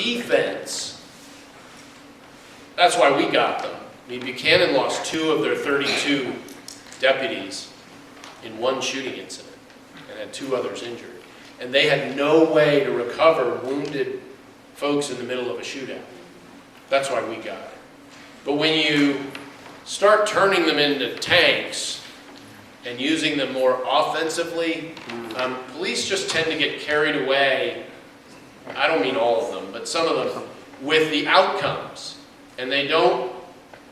defense, that's why we got them. I mean, Buchanan lost 2 of their 32 deputies in one shooting incident and had 2 others injured. And they had no way to recover wounded folks in the middle of a shootout. That's why we got it. But when you start turning them into tanks and using them more offensively, police just tend to get carried away, I don't mean all of them, but some of them, with the outcomes. And they don't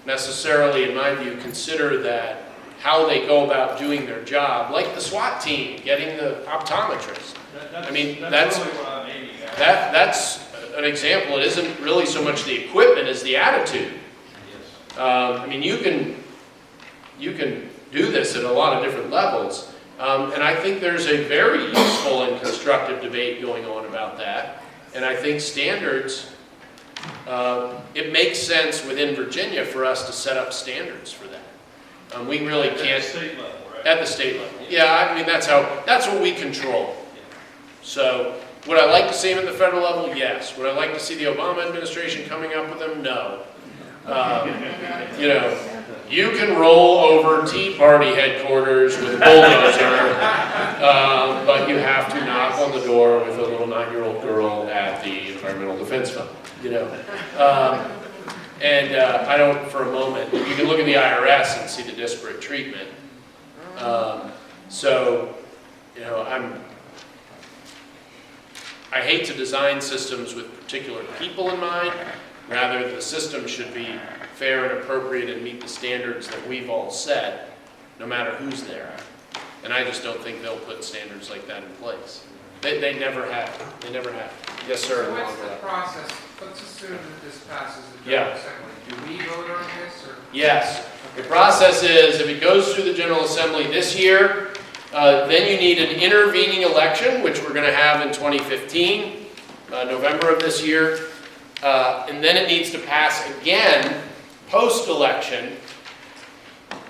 necessarily, in my view, consider that how they go about doing their job, like the SWAT team getting the optometrist. I mean, that's really what I'm aiming at. That's an example. It isn't really so much the equipment as the attitude. Yes. I mean, you can do this at a lot of different levels, and I think there's a very useful and constructive debate going on about that. And I think standards, it makes sense within Virginia for us to set up standards for that. We really can't. At the state level, right? At the state level. Yeah, I mean, that's what we control. So, would I like to see them at the federal level? Yes. Would I like to see the Obama administration coming up with them? No. You know, you can roll over Tea Party headquarters with a bulldozer, but you have to knock on the door with a little 9-year-old girl at the Environmental Defense Fund. You know, I don't for a moment. You can look at the IRS and see the disparate treatment. So, you know, I hate to design systems with particular people in mind. Rather, the system should be fair and appropriate and meet the standards that we've all set, no matter who's there. And I just don't think they'll put standards like that in place. They never have. They never have. Yes, sir. So what's the process? Let's assume that this passes the General Assembly. Do we vote on this? Or? Yes. The process is, if it goes through the General Assembly this year, then you need an intervening election, which we're going to have in 2015, November of this year. And then it needs to pass again post-election.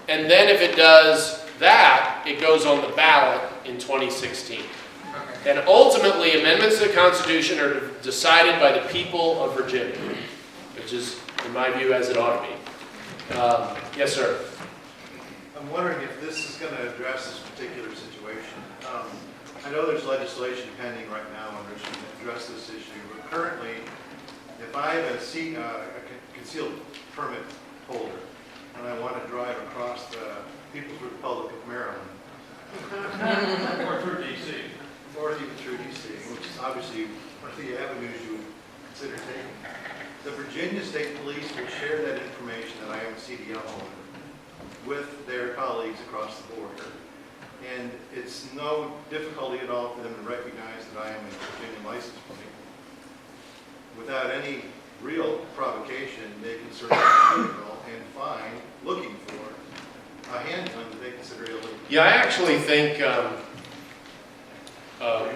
And then if it does that, it goes on the ballot in 2016. Okay. And ultimately, amendments to the Constitution are decided by the people of Virginia, which is, in my view, as it ought to be. Yes, sir. I'm wondering if this is going to address this particular situation. I know there's legislation pending right now on which to address this issue, but currently, if I have a concealed permit holder and I want to drive across the People's Republic of Maryland, or through D.C., or even through D.C., which is obviously one of the avenues you would consider taking, the Virginia State Police will share that information that I am a CDL holder with their colleagues across the border. And it's no difficulty at all for them to recognize that I am a Virginia license plate. Without any real provocation, they can search the vehicle and find, looking for a handgun that they consider illegal. Yeah, I actually think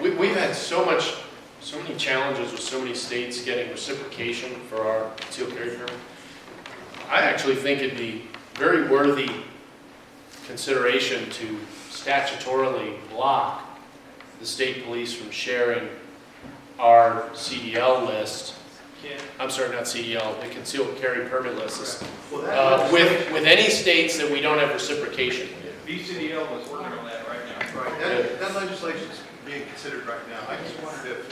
we've had so many challenges with so many states getting reciprocation for our concealed carry permit. I actually think it'd be very worthy consideration to statutorily block the state police from sharing our CDL list. I'm sorry, not CDL, the concealed carry permit list with any states that we don't have reciprocation with. BCDL was working on that right now. Right, that legislation is being considered right now. I just wondered if,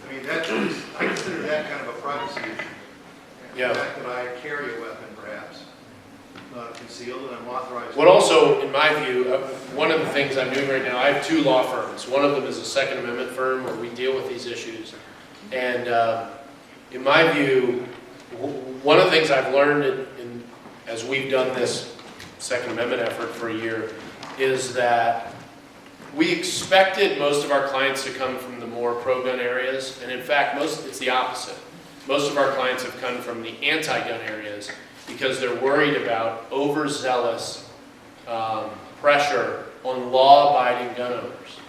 I mean, I consider that kind of a privacy issue. Yeah. The fact that I carry a weapon, perhaps, concealed, and I'm authorized. What also, in my view, one of the things I'm doing right now, I have 2 law firms. One of them is a Second Amendment firm where we deal with these issues. And in my view, one of the things I've learned as we've done this Second Amendment effort for a year is that we expected most of our clients to come from the more pro-gun areas, and in fact, it's the opposite. Most of our clients have come from the anti-gun areas because they're worried about overzealous pressure on law-abiding gun owners.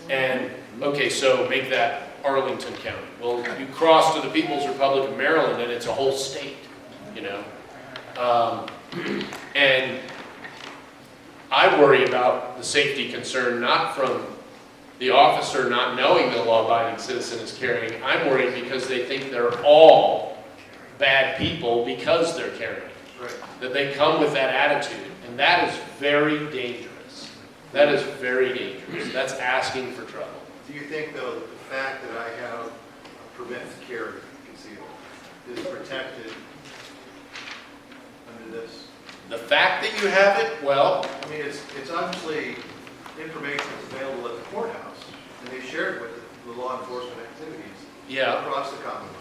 And, okay, so make that Arlington County. Well, you cross to the People's Republic of Maryland and it's a whole state, you know. And I worry about the safety concern not from the officer not knowing that a law-abiding citizen is carrying. I'm worried because they think they're all bad people because they're carrying. Right. That they come with that attitude, and that is very dangerous. That is very dangerous. That's asking for trouble. Do you think, though, that the fact that I have a permit to carry concealed is protected under this? The fact that you have it, well, I mean, it's obviously information that's available at the courthouse, and they share it with the law enforcement activities yeah. across the Commonwealth.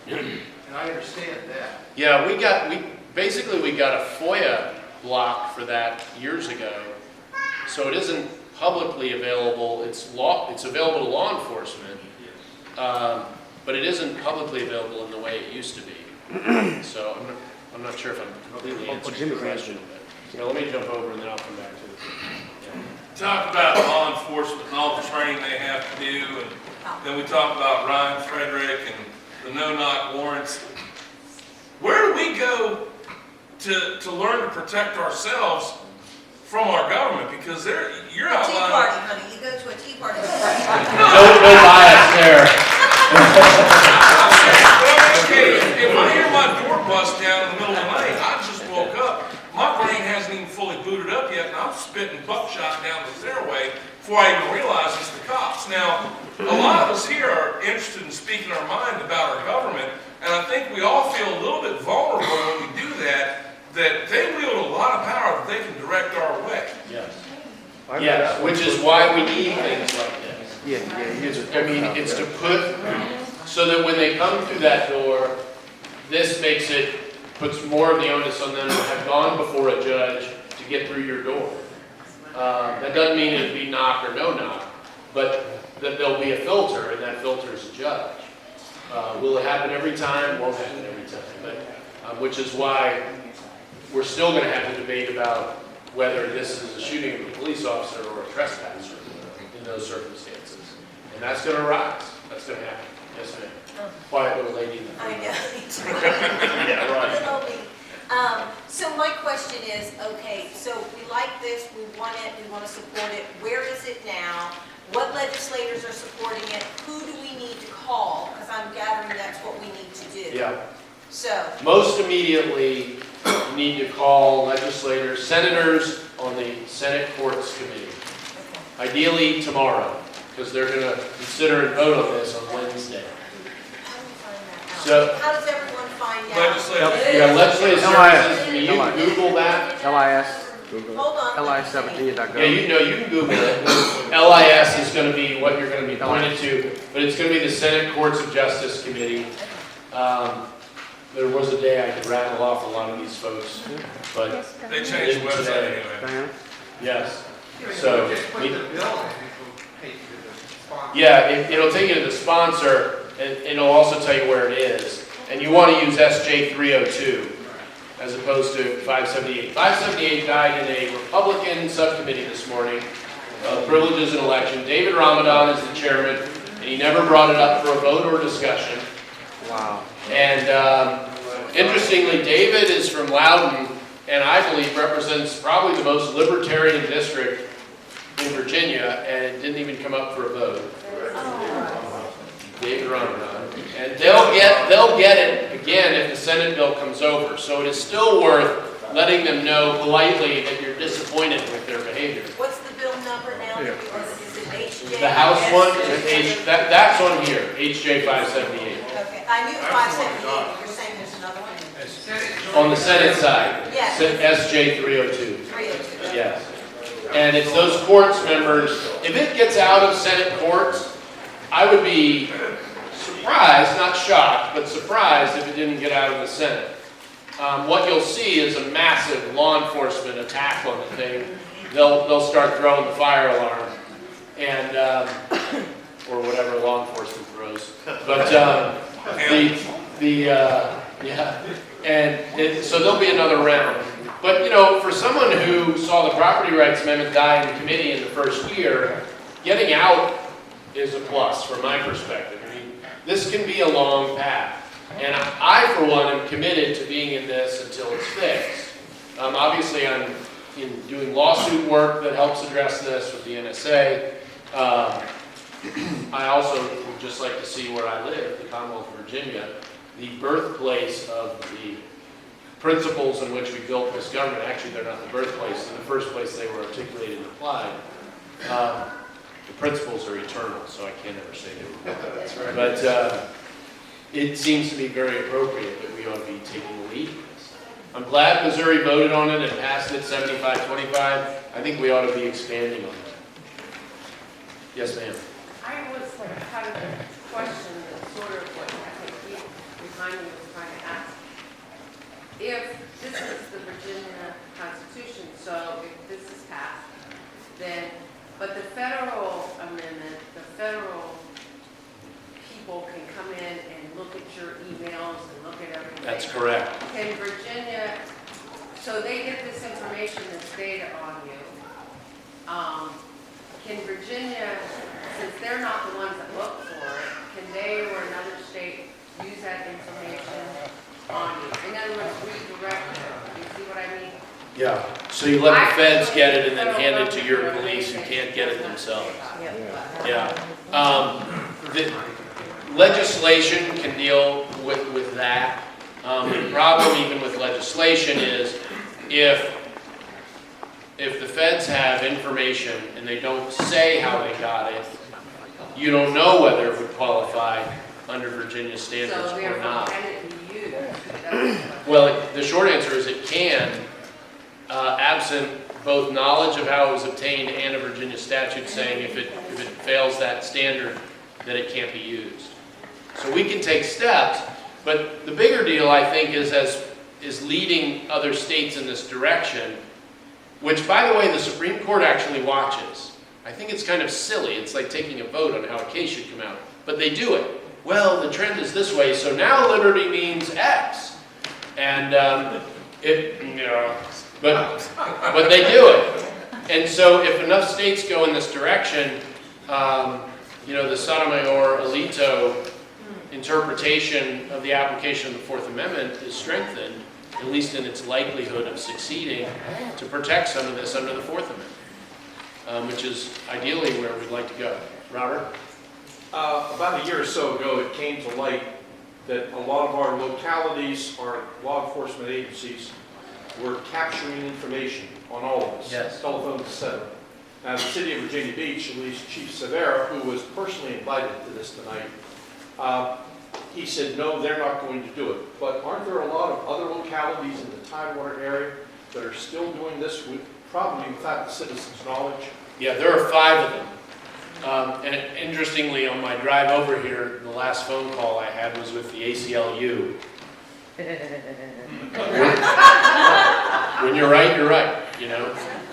And I understand that. Yeah, we got a FOIA block for that years ago. So it isn't publicly available. It's available to law enforcement, but it isn't publicly available in the way it used to be. So I'm not sure if I'm completely answering your question. But, let me jump over and then I'll come back to it. Yeah. Talk about law enforcement and all the training they have to do, and then we talk about Ryan Frederick and the no-knock warrants. Where do we go to learn to protect ourselves from our government? Because you're Tea outlining. party, honey, you go to a tea party. No bias there. If I hear my door bust down in the middle of the night, I just woke up, my brain hasn't even fully booted up yet, and I'm spitting buckshot down the stairway before I even realize it's the cops. Now, a lot of us here are interested in speaking our mind about our government, and I think we all feel a little bit vulnerable when we do that they wield a lot of power that they can direct our way. Yes. Yes, which is why we need things like this. It's to put, so that when they come through that door, this puts more of the onus on them to have gone before a judge to get through your door. That doesn't mean it'd be knock or no knock, but that there'll be a filter, and that filter is a judge. Will it happen every time? Won't happen every time, but which is why we're still going to have the debate about whether this is a shooting of a police officer or a trespasser in those circumstances. And that's going to rise. That's going to happen. Yes, ma'am. Quiet little lady in the I front. know. Yeah, right. Little me. So my question is, okay, so we like this, we want it, we want to support it. Where is it now? What legislators are supporting it? Who do we need to call? Because I'm gathering that's what we need to do. Yeah. So, Most immediately, you need to call legislators, senators on the Senate Courts Committee. Ideally tomorrow, because they're going to consider and vote on this on Wednesday. how do we find that out? So- How does everyone find out? Legislators. Yeah, legislative LIS. services, you can Google that. LIS, Google Hold on. LIS17.gov. Yeah, you can Google it. LIS is going to be what you're going to be pointed to, but it's going to be the Senate Courts of Justice Committee. There was a day I could rattle off a lot of these folks, but They changed the website anyway. Diana? yes. You So, just put we- the bill in, it will take you to the sponsor. Yeah, it'll take you to the sponsor, and it'll also tell you where it is. And you want to use SJ 302 as opposed to 578. 578 died in a Republican subcommittee this morning, Privileges and Election. David Ramadan is the chairman, and he never brought it up for a vote or discussion. Wow. And interestingly, David is from Loudoun, and I believe represents probably the most libertarian district in Virginia, and it didn't even come up for a vote. David Ramadan. And they'll get it again if the Senate bill comes over. So it is still worth letting them know politely that you're disappointed with their behavior. What's the bill number now? Is it HJ? The House one is that's on here, HJ 578. Okay, I knew 578, you're saying there's another one? On the Senate side, Yes. SJ 302. 302. Yes. And it's those courts members, if it gets out of Senate courts, I would be surprised, not shocked, but surprised if it didn't get out of the Senate. What you'll see is a massive law enforcement attack on the thing. They'll start throwing the fire alarm, and or whatever law enforcement throws. But so there'll be another round. But for someone who saw the property rights amendment die in committee in the first year, getting out is a plus from my perspective. I mean, this can be a long path. And I, for one, am committed to being in this until it's fixed. Obviously, I'm doing lawsuit work that helps address this with the NSA. I also would just like to see where I live, the Commonwealth of Virginia, the birthplace of the principles in which we built this government. Actually, they're not the birthplace. In the first place, they were articulated and applied. The principles are eternal, so I can't ever say they were. That's right. But it seems to be very appropriate that we ought to be taking the lead in this. I'm glad Missouri voted on it and passed it 75-25. I think we ought to be expanding on that. Yes, ma'am. I was had a question that's sort of what I think he behind me was trying to ask. If this is the Virginia Constitution, so if this is passed, then, but the federal amendment, the federal people can come in and look at your emails and look at everything. That's correct. Can Virginia, so they get this information, this data on you. Can Virginia, since they're not the ones that look for it, can they or another state use that information on you? In other words, redirect it. Do you see what I mean? Yeah. So you let the feds get it and then hand it to your police who can't get it themselves. Yeah. The legislation can deal with that. The problem even with legislation is if the feds have information and they don't say how they got it, you don't know whether it would qualify under Virginia standards So or therefore, not. can it be used? Well, the short answer is it can, absent both knowledge of how it was obtained and a Virginia statute saying if it fails that standard, that it can't be used. So we can take steps, but the bigger deal, I think, is leading other states in this direction, which, by the way, the Supreme Court actually watches. I think it's kind of silly. It's like taking a vote on how a case should come out. But they do it. Well, the trend is this way, so now liberty means X. And but they do it. And so if enough states go in this direction, the Sotomayor Alito interpretation of the application of the Fourth Amendment is strengthened, at least in its likelihood of succeeding, to protect some of this under the Fourth Amendment, which is ideally where we'd like to go. Robert? About a year or so ago, it came to light that a lot of our localities, our law enforcement agencies, were capturing information on all of us. Yes. Telephones, etc. Now, the city of Virginia Beach, at least Chief Severa, who was personally invited to this tonight, he said, no, they're not going to do it. But aren't there a lot of other localities in the Tidewater area that are still doing this, probably without the citizens' knowledge? Yeah, there are 5 of them. And interestingly, on my drive over here, the last phone call I had was with the ACLU. When you're right, you're right,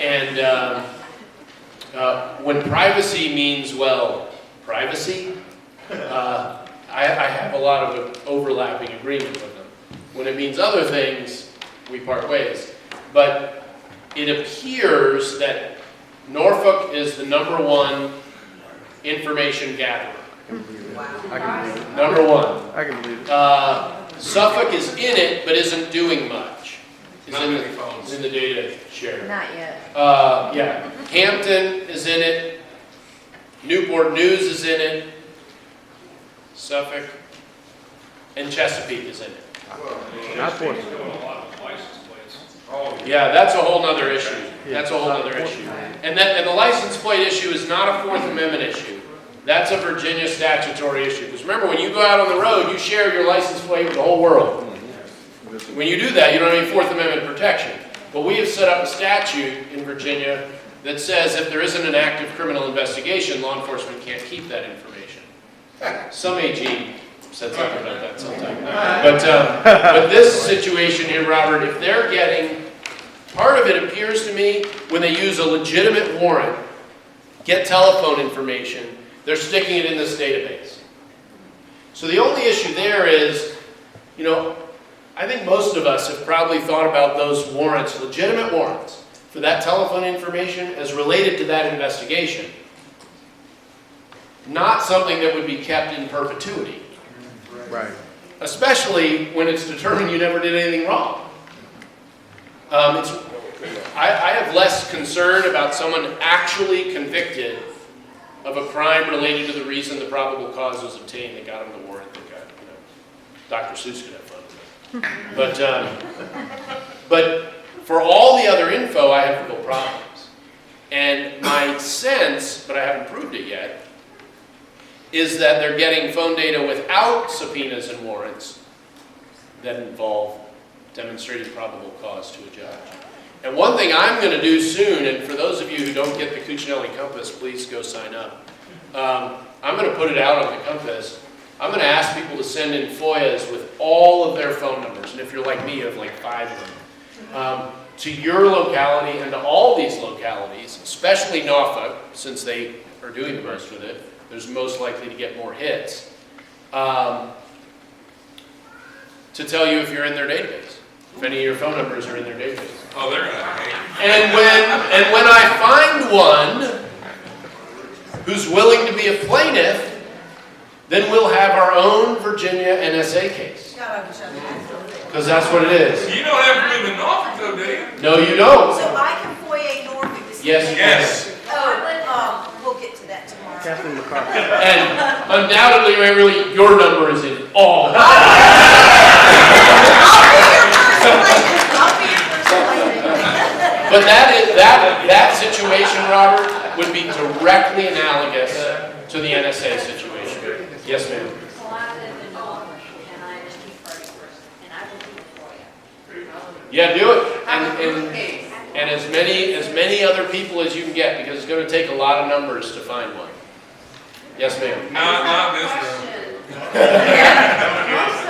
And when privacy means, well, privacy, I have a lot of overlapping agreement with them. When it means other things, we part ways. But it appears that Norfolk is the #1 information gatherer. I can believe it. #1. I can believe it. Suffolk is in it, but isn't doing much. Not many phones. It's in the data share. Not yet. Yeah. Hampton is in it. Newport News is in it. Suffolk. And Chesapeake is in it. Not for Doing a lot of license plates. Oh, Yeah, that's a whole nother issue. That's a whole nother issue. And the license plate issue is not a Fourth Amendment issue. That's a Virginia statutory issue. Because remember, when you go out on the road, you share your license plate with the whole world. When you do that, you don't have any Fourth Amendment protection. But we have set up a statute in Virginia that says if there isn't an active criminal investigation, law enforcement can't keep that information. Some AG said something about that sometime. But this situation here, Robert, if they're getting, part of it appears to me, when they use a legitimate warrant, get telephone information, they're sticking it in this database. So the only issue there is, I think most of us have probably thought about those warrants, legitimate warrants, for that telephone information as related to that investigation. Not something that would be kept in perpetuity. Right. Especially when it's determined you never did anything wrong. I have less concern about someone actually convicted of a crime related to the reason the probable cause was obtained that got him the warrant that got, Dr. Seuss could have fun with it. But for all the other info, I have real problems. And my sense, but I haven't proved it yet, is that they're getting phone data without subpoenas and warrants that involve demonstrating probable cause to a judge. And one thing I'm going to do soon, and for those of you who don't get the Cuccinelli Compass, please go sign up. I'm going to put it out on the Compass. I'm going to ask people to send in FOIAs with all of their phone numbers, and if you're like me, you have like 5 of them, to your locality and to all these localities, especially Norfolk, since they are doing the most with it. There's most likely to get more hits, to tell you if you're in their database, if any of your phone numbers are in their database. Oh, they're gonna hate you. And when I find one who's willing to be a plaintiff, then we'll have our own Virginia NSA case. Because that's what it is. You don't have to live in Norfolk though, do you? No, you don't. So I can FOIA Norfolk to see. Yes, you Yes. We'll get to that tomorrow. Kathleen McCarthy. And undoubtedly, Emily, your number is in all. I'll be your first lady. But that situation, Robert, would be directly analogous to the NSA situation. Yes, ma'am. Well, I live in Norfolk, and I'm a Tea Party person, and I will do it for you. Yeah, do it. And as many other people as you can get, because it's going to take a lot of numbers to find one. Yes, ma'am. Not this room. Most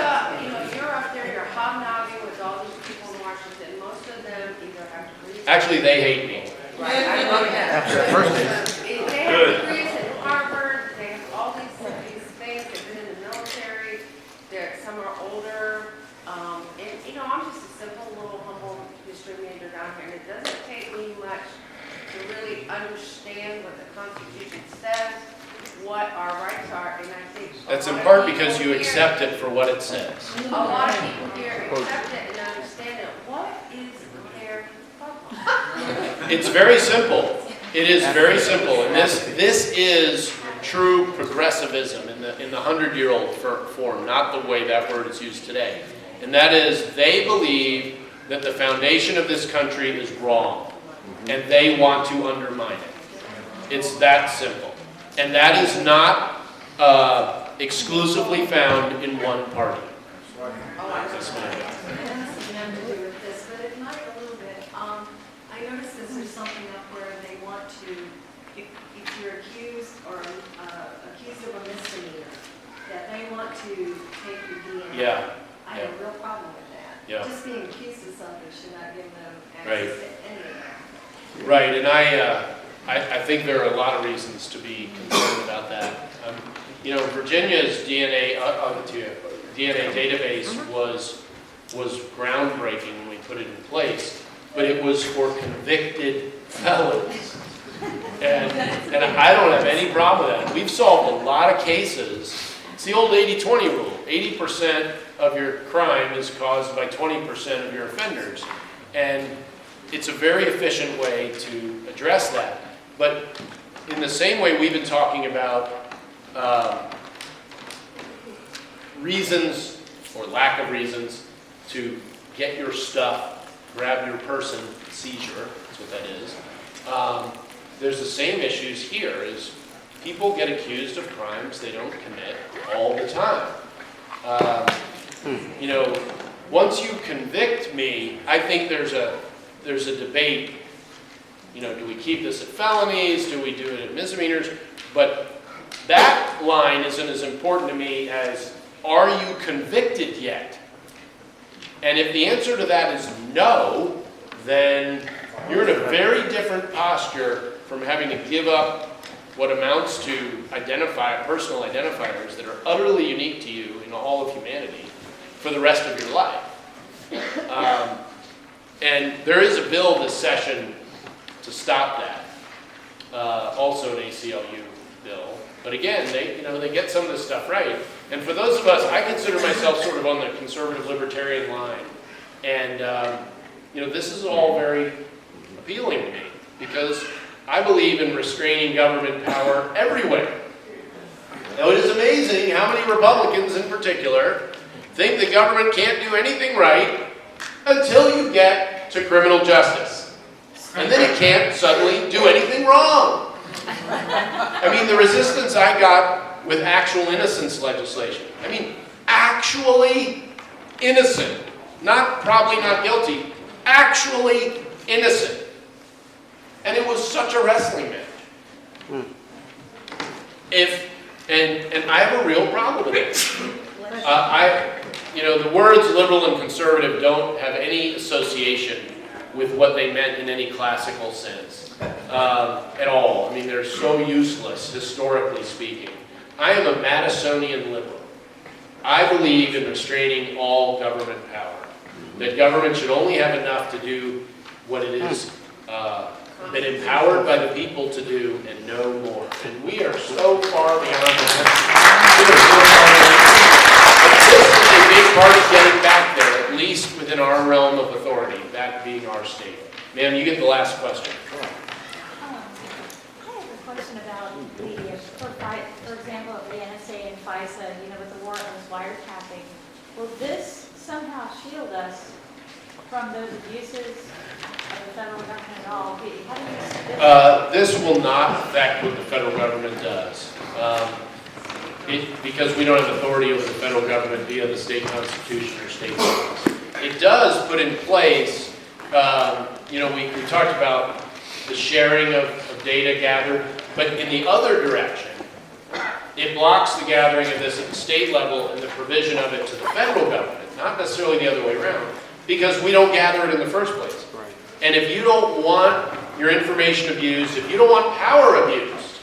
of, you're up there, you're hobnobbing with all these people in Washington. Most of them either have degrees. Actually, they hate me. Right, I know that. After that first day. They have degrees at Harvard, they have all these things, they've been in the military, some are older. And, I'm just a simple, little, humble history major down here, and it doesn't take me much to really understand what the Constitution says, what our rights are, and I think. That's in part because you accept it for what it says. A lot of people here accept it and understand it. What is their problem? It's very simple. It is very simple, and this is true progressivism in the 100-year-old form, not the way that word is used today. And that is, they believe that the foundation of this country is wrong, and they want to undermine it. It's that simple. And that is not exclusively found in one party. Yes, ma'am. It has nothing to do with this, but it might a little bit. I noticed this is something up where they want to, if you're accused or accused of a misdemeanor, that they want to take your DNA. Yeah. I have a real problem with that. Yeah. Just being accused of something should not give them Right. access to any of that. Right, and I think there are a lot of reasons to be concerned about that. Virginia's DNA database was groundbreaking when we put it in place, but it was for convicted felons. And I don't have any problem with that. We've solved a lot of cases. It's the old 80-20 rule. 80% of your crime is caused by 20% of your offenders. And it's a very efficient way to address that. But in the same way we've been talking about reasons or lack of reasons to get your stuff, grab your person, seizure, that's what that is. There's the same issues here, is people get accused of crimes they don't commit all the time. Once you convict me, I think there's a debate, do we keep this at felonies? Do we do it at misdemeanors? But that line isn't as important to me as, are you convicted yet? And if the answer to that is no, then you're in a very different posture from having to give up what amounts to personal identifiers that are utterly unique to you in all of humanity for the rest of your life. And there is a bill this session to stop that, also an ACLU bill. But again, they get some of this stuff right. And for those of us, I consider myself sort of on the conservative libertarian line. And this is all very appealing to me, because I believe in restraining government power everywhere. Now, it is amazing how many Republicans in particular think the government can't do anything right until you get to criminal justice. And then it can't suddenly do anything wrong. I mean, the resistance I got with actual innocence legislation. I mean, actually innocent. Probably not guilty. Actually innocent. And it was such a wrestling match. And I have a real problem with it. The words liberal and conservative don't have any association with what they meant in any classical sense at all. I mean, they're so useless, historically speaking. I am a Madisonian liberal. I believe in restraining all government power. That government should only have enough to do what it is been empowered by the people to do and no more. And we are so far beyond that. This is a big part of getting back there, at least within our realm of authority, that being our state. Ma'am, you get the last question. I have a question about for example, the NSA and FISA, with the warrantless wiretapping. Will this somehow shield us from those abuses of the federal government at all? How do you This will not affect what the federal government does. Because we don't have authority over the federal government via the state constitution or state laws. It does put in place, we talked about the sharing of data gathered, but in the other direction, it blocks the gathering of this at the state level and the provision of it to the federal government, not necessarily the other way around, because we don't gather it in the first place. Right. And if you don't want your information abused, if you don't want power abused,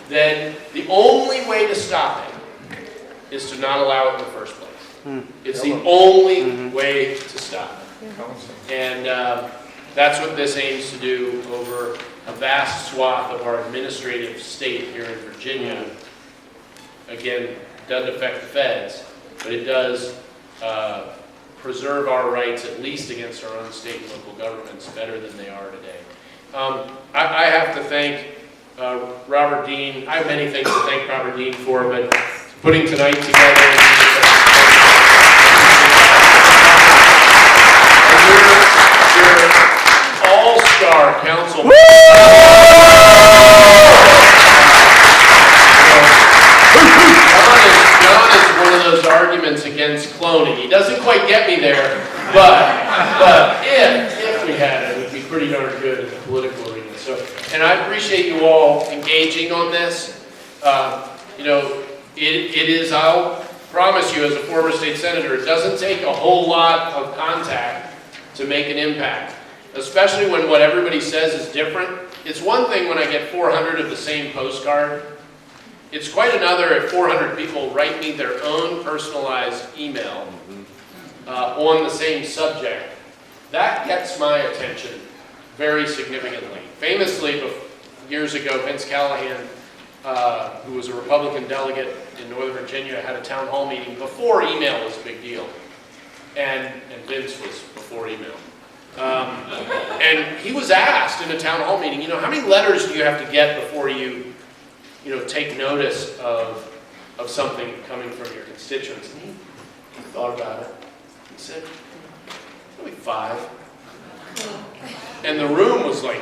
then the only way to stop it is to not allow it in the first place. It's the only way to stop it. And that's what this aims to do over a vast swath of our administrative state here in Virginia. Again, it doesn't affect the feds, but it does preserve our rights, at least against our own state and local governments, better than they are today. I have to thank Robert Dean. I have many things to thank Robert Dean for, but putting tonight together. Your all-star council. John is one of those arguments against cloning. He doesn't quite get me there, but if we had it, it would be pretty darn good in the political arena. So, and I appreciate you all engaging on this. It is, I'll promise you as a former state senator, it doesn't take a whole lot of contact to make an impact, especially when what everybody says is different. It's one thing when I get 400 of the same postcard. It's quite another if 400 people write me their own personalized email on the same subject. That gets my attention very significantly. Famously, years ago, Vince Callahan, who was a Republican delegate in Northern Virginia, had a town hall meeting before email was a big deal. And Vince was before email. And he was asked in a town hall meeting, how many letters do you have to get before you take notice of something coming from your constituents? And he thought about it. He said, maybe 5. And the room was like,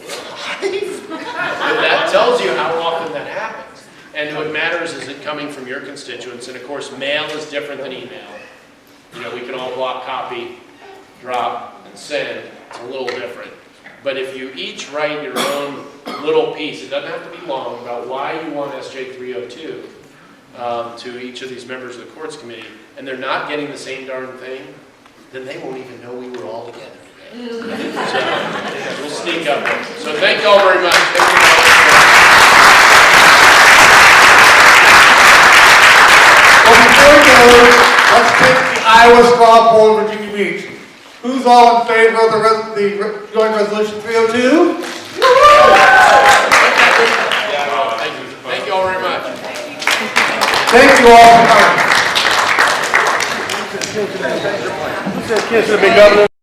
5? But that tells you how often that happens. And what matters is it coming from your constituents. And of course, mail is different than email. We can all block, copy, drop, and send. It's a little different. But if you each write your own little piece, it doesn't have to be long, about why you want SJ 302 to each of these members of the courts committee, and they're not getting the same darn thing, then they won't even know we were all together today. So we'll sneak up. So thank you all very much. Well, before we go, let's take the Iowa straw poll in Virginia Beach. Who's all in favor of the joint resolution 302? Thank you all very much. Thank you all for coming.